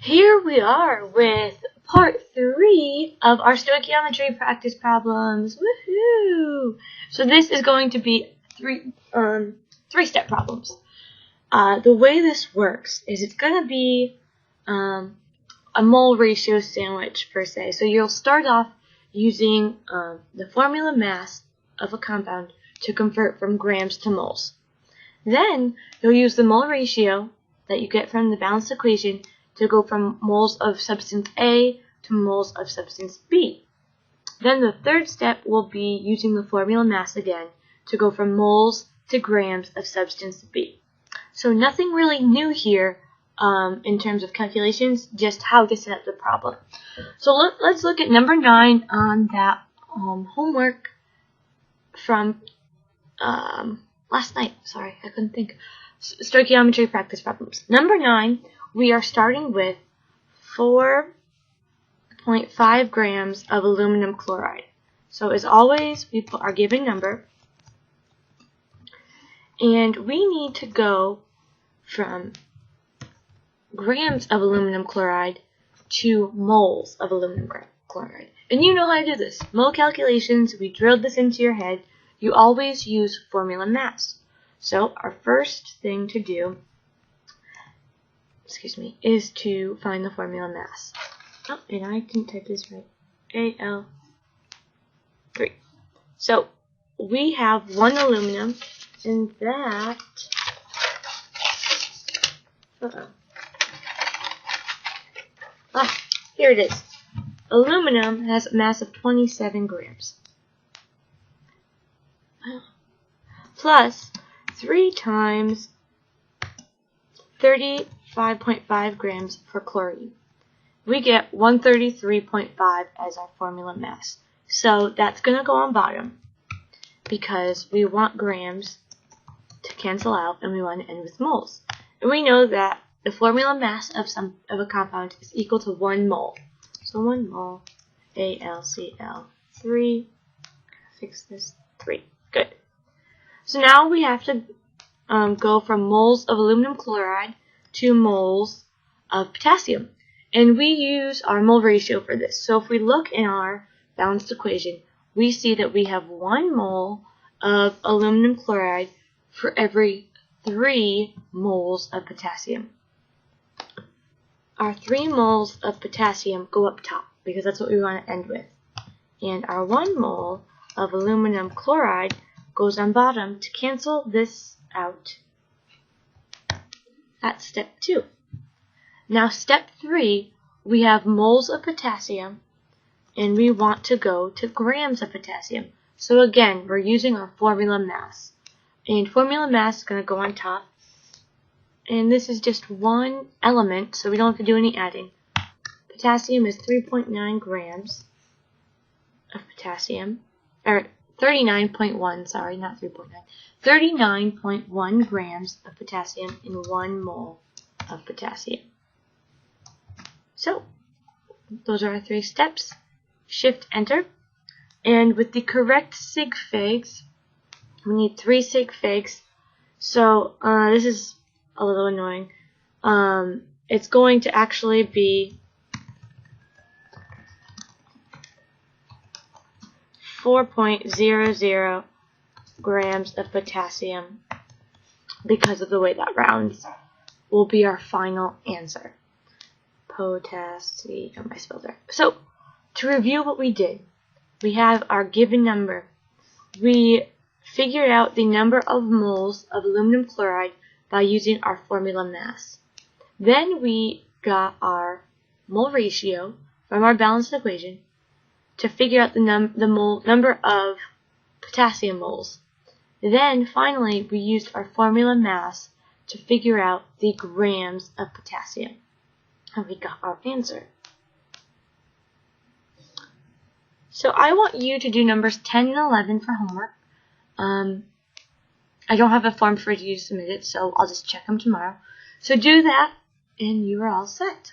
Here we are with part 3 of our stoichiometry practice problems. Woohoo! So this is going to be three-step problems. The way this works is it's going to be a mole ratio sandwich per se. So you'll start off using the formula mass of a compound to convert from grams to moles. Then you'll use the mole ratio that you get from the balanced equation to go from moles of substance A to moles of substance B. Then the third step will be using the formula mass again to go from moles to grams of substance B. So nothing really new here in terms of calculations, just how to set up the problem. So let's look at number 9 on that homework from last night. Sorry, I couldn't think. Stoichiometry practice problems. Number 9, we are starting with 4.5 grams of aluminum chloride. So as always, we put our given number, and we need to go from grams of aluminum chloride to moles of aluminum chloride. And you know how to do this. Mole calculations, we drilled this into your head. You always use formula mass. So our first thing to do, is to find the formula mass. Oh, and I didn't type this right. Al3. So we have 1 aluminum, and that here it is. Aluminum has a mass of 27 grams. Plus 3 times 35.5 grams for chlorine. We get 133.5 as our formula mass. So that's going to go on bottom because we want grams to cancel out and we want to end with moles. And we know that the formula mass of a compound is equal to 1 mole. So 1 mole, AlCl3, fix this, 3. Good. So now we have to go from moles of aluminum chloride to moles of potassium. And we use our mole ratio for this. So if we look in our balanced equation, we see that we have 1 mole of aluminum chloride for every 3 moles of potassium. Our 3 moles of potassium go up top because that's what we want to end with. And our 1 mole of aluminum chloride goes on bottom to cancel this out. That's step 2. Now step 3, we have moles of potassium and we want to go to grams of potassium. So again, we're using our formula mass. And formula mass is going to go on top. And this is just 1 element, so we don't have to do any adding. Potassium is 3.9 grams of potassium, or 39.1, sorry, not 3.9. 39.1 grams of potassium in 1 mole of potassium. So, those are our 3 steps. Shift Enter. And with the correct sig figs, we need 3 sig figs. So, this is a little annoying. It's going to actually be 4.00 grams of potassium because of the way that rounds will be our final answer. Potassium, I spelled it. So, to review what we did, we have our given number. We figured out the number of moles of aluminum chloride by using our formula mass. Then we got our mole ratio from our balanced equation to figure out the number of potassium moles. Then finally we used our formula mass to figure out the grams of potassium. And we got our answer. So I want you to do numbers 10 and 11 for homework. I don't have a form for you to submit it, so I'll just check them tomorrow. So do that, and you are all set.